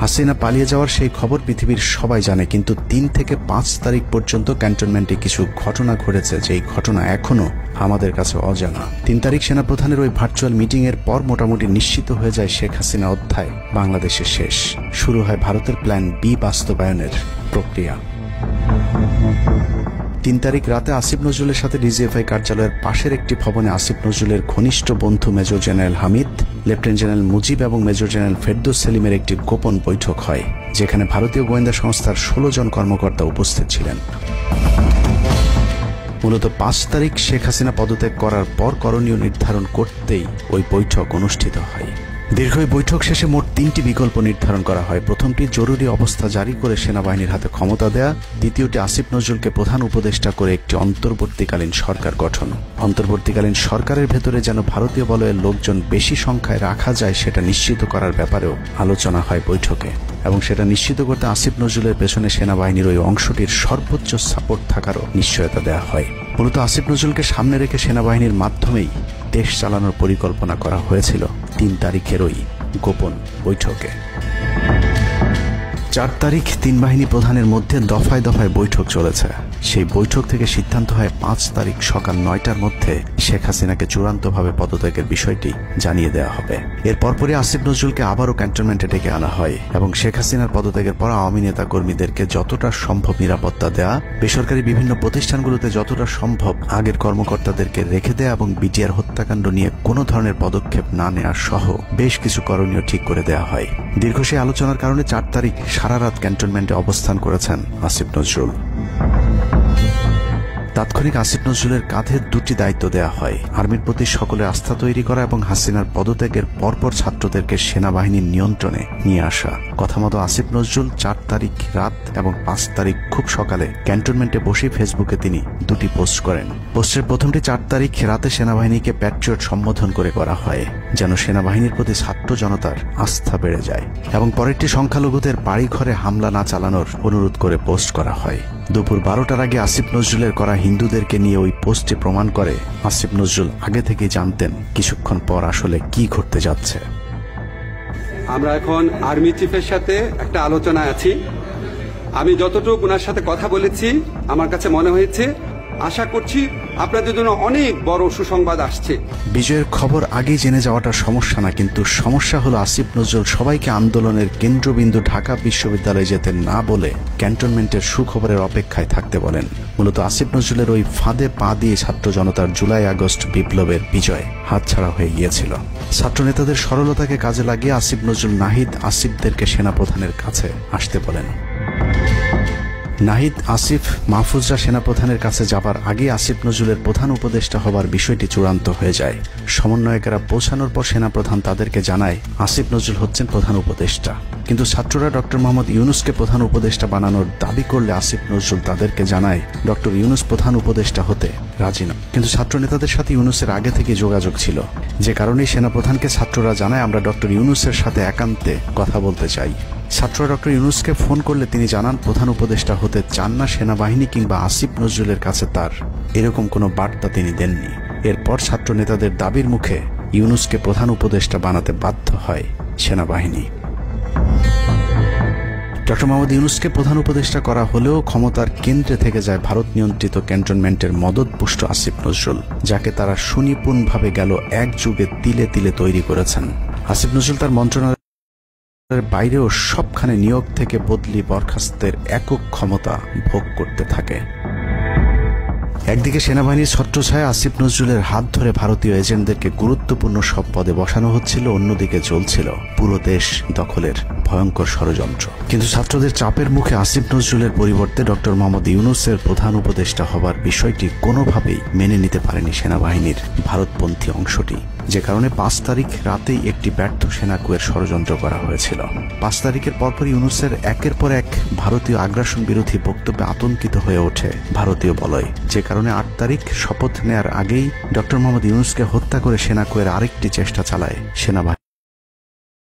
হাসিনা পালিয়ে যাওয়ার সেই খবর পৃথিবীর সবাই জানে, কিন্তু 3 থেকে 5 তারিখ পর্যন্ত ক্যান্টনমেন্টে কিছু ঘটনা ঘটেছে যেই ঘটনা এখনো আমাদের কাছে অজানা। 3 তারিখ সেনাপ্রধানের ওই ভার্চুয়াল মিটিং এর পর মোটামুটি নিশ্চিত হয়ে যায় শেখ হাসিনা অধ্যায় বাংলাদেশে শেষ। শুরু হয় ভারতের প্ল্যান বি বাস্তবায়নের প্রক্রিয়া। 3 তারিখ রাতে আসিফ নজরুলের সাথে ডিজিএফআই কার্যালয়ের পাশের একটি ভবনে আসিফ নজরুলের ঘনিষ্ঠ বন্ধু major general Hamid, lieutenant general Mujib এবং মেজর জেনারেল ফেরদৌস সেলিমের একটি গোপন বৈঠক হয়, যেখানে ভারতীয় গোয়েন্দা সংস্থার 16 জন কর্মকর্তা উপস্থিত ছিলেন। মূলত 5 তারিখ শেখ হাসিনা পদত্যাগ করার পর করণীয় নির্ধারণ করতেই ওই বৈঠক অনুষ্ঠিত হয়। দীর্ঘ বৈঠক শেষে মোট 3টি বিকল্প নির্ধারণ করা হয়। প্রথমটি জরুরি অবস্থা জারি করে সেনাবাহিনীর হাতে ক্ষমতা দেয়া, দ্বিতীয়টি আসিফ নজরুলকে প্রধান উপদেষ্টা করে একটি অন্তর্বর্তীকালীন সরকার গঠন। অন্তর্বর্তীকালীন সরকারের ভেতরে যেন ভারতীয় বলয়ের লোকজন বেশি সংখ্যায় রাখা যায় সেটা নিশ্চিত করার ব্যাপারেও আলোচনা হয় বৈঠকে, এবং সেটা নিশ্চিত করতে আসিফ নজরুলের পেছনে সেনাবাহিনীর ওই অংশটির সর্বোচ্চ সাপোর্ট থাকারও নিশ্চয়তা দেওয়া হয়। মূলত আসিফ নজরুলকে সামনে রেখে সেনাবাহিনীর মাধ্যমেই দেশ চালানোর পরিকল্পনা করা হয়েছিল 3 তারিখের ওই গোপন বৈঠকে। 4 তারিখ 3 বাহিনী প্রধানের মধ্যে দফায় দফায় বৈঠক চলেছে। সেই বৈঠক থেকে সিদ্ধান্ত হয় 5 তারিখ সকাল 9টার মধ্যে শেখ হাসিনাকে চূড়ান্তভাবে পদত্যাগের বিষয়টি জানিয়ে দেওয়া হবে। এর পরপরই আসিফ নজরুলকে আবারও ক্যান্টনমেন্টে ডেকে আনা হয় এবং শেখ হাসিনার পদত্যাগের পর আওয়ামী নেতা কর্মীদেরকে যতটা সম্ভব নিরাপত্তা দেয়া, বেসরকারি বিভিন্ন প্রতিষ্ঠানগুলোতে যতটা সম্ভব আগের কর্মকর্তাদেরকে রেখে দেয়া এবং বিটিআর হত্যাকাণ্ড নিয়ে কোনো ধরনের পদক্ষেপ না নেওয়া সহ বেশ কিছু করণীয় ঠিক করে দেওয়া হয়। দীর্ঘ সেই আলোচনার কারণে 4 তারিখ সারা রাত ক্যান্টনমেন্টে অবস্থান করেছেন আসিফ নজরুল। তাৎক্ষণিক আসিফ নজরুলের কাঁধে 2টি দায়িত্ব দেওয়া হয়: আর্মির প্রতি সকলের আস্থা তৈরি করা এবং হাসিনার পদত্যাগের পরপর ছাত্রদেরকে সেনাবাহিনীর নিয়ন্ত্রণে নিয়ে আসা। কথা মতো আসিফ নজরুল 4 তারিখ রাত এবং 5 তারিখ খুব সকালে ক্যান্টনমেন্টে বসে ফেসবুকে তিনি 2টি পোস্ট করেন। পোস্টের প্রথমটি 4 তারিখ রাতে সেনাবাহিনীকে প্যাট্রিয়ট সম্বোধন করে করা হয়, যেন সেনাবাহিনীর প্রতি ছাত্র জনতার আস্থা বেড়ে যায়, এবং পরেরটি সংখ্যালঘুদের বাড়িঘরে হামলা না চালানোর অনুরোধ করে পোস্ট করা হয়। দুপুর 12টার আগে আসিফ নজরুলের করা হিন্দুদেরকে নিয়ে ওই পোস্টে প্রমাণ করে আসিফ নজরুল আগে থেকেই জানতেন কিছুক্ষণ পর আসলে কি ঘটতে যাচ্ছে। আমরা এখন আর্মি চিফের সাথে একটা আলোচনায় আছি। আমি যতটুকু ওনার সাথে কথা বলেছি আমার কাছে মনে হয়েছে, আশা করছি আপনাদের জন্য অনেক বড় সুসংবাদ আসছে। বিজয়ের খবর আগেই জেনে যাওয়াটা সমস্যা না, কিন্তু সমস্যা হলো আসিফ নজরুল সবাইকে আন্দোলনের কেন্দ্রবিন্দু ঢাকা বিশ্ববিদ্যালয়ে যেতে না বলে ক্যান্টনমেন্টের সুখবরের অপেক্ষায় থাকতে বলেন। মূলত আসিফ নজরুলের ওই ফাঁদে পা দিয়ে ছাত্র জনতার জুলাই আগস্ট বিপ্লবের বিজয় হাতছাড়া হয়ে গিয়েছিল। ছাত্র নেতাদের সরলতাকে কাজে লাগিয়ে আসিফ নজরুল নাহিদ আসিফদেরকে সেনাপ্রধানের কাছে আসতে বলেন। নাহিদ, আসিফ, মাহফুজরা সেনাপ্রধানের কাছে যাবার আগে আসিফ নজরুলের প্রধান উপদেষ্টা হবার বিষয়টি চূড়ান্ত হয়ে যায়। সমন্বয়কেরা পৌঁছানোর পর সেনাপ্রধান তাদেরকে জানায় আসিফ নজরুল হচ্ছেন প্রধান উপদেষ্টা, কিন্তু ছাত্ররা ডক্টর মোহাম্মদ ইউনুসকে প্রধান উপদেষ্টা বানানোর দাবি করলে আসিফ নজরুল তাদেরকে জানায় ডক্টর ইউনুস প্রধান উপদেষ্টা হতে রাজি না। কিন্তু ছাত্র নেতাদের সাথে ইউনুসের আগে থেকে যোগাযোগ ছিল, যে কারণেই সেনাপ্রধানকে ছাত্ররা জানায় আমরা ডক্টর ইউনুসের সাথে একান্তে কথা বলতে চাই। ছাত্ররা ডক্টর ইউনুসকে ফোন করলে তিনি জানান প্রধান উপদেষ্টা হতে চান না সেনাবাহিনী কিংবা আসিফ নজরুলের কাছে তার এরকম কোনো বার্তা তিনি দেননি। এরপর ছাত্র নেতাদের দাবির মুখে ইউনুসকে প্রধান উপদেষ্টা বানাতে বাধ্য হয় সেনাবাহিনী। ডক্টর মোহাম্মদ ইউনুসকে প্রধান উপদেষ্টা করা হলেও ক্ষমতার কেন্দ্রে থেকে যায় ভারত নিয়ন্ত্রিত ক্যান্টনমেন্টের মদতপুষ্ট আসিফ নজরুল, যাকে তারা সুনিপুণভাবে গেল এক যুগে তিলে তিলে তৈরি করেছেন। আসিফ নজরুল তার মন্ত্রণালয় বাইরেও সবখানে নিয়োগ থেকে বদলি বরখাস্তের একক ক্ষমতা ভোগ করতে থাকে। একদিকে সেনাবাহিনীর ছত্রছায়া আসিফ নজরুলের হাত ধরে ভারতীয় এজেন্টদেরকে গুরুত্বপূর্ণ সব পদে বসানো হচ্ছিল, অন্যদিকে চলছিল পুরো দেশ দখলের ভয়ঙ্কর ষড়যন্ত্র। কিন্তু ছাত্রদের চাপের মুখে আসিফ নজরুলের পরিবর্তে ডক্টর মোহাম্মদ ইউনুসের প্রধান উপদেষ্টা হবার বিষয়টি কোনোভাবেই মেনে নিতে পারেনি সেনাবাহিনীর ভারতপন্থী অংশটি, যে কারণে 5 তারিখ রাতেই একটি ব্যর্থ সেনাকুয়ের ষড়যন্ত্র করা হয়েছিল। 5 তারিখের পরপর ইউনুসের একের পর এক ভারতীয় আগ্রাসন বিরোধী বক্তব্যে আতঙ্কিত হয়ে ওঠে ভারতীয় বলয়, যে কারণে 8 তারিখ শপথ নেয়ার আগেই ডক্টর মোহাম্মদ ইউনুসকে হত্যা করে সেনাকুয়ের আরেকটি চেষ্টা চালায় সেনাবাহিনী।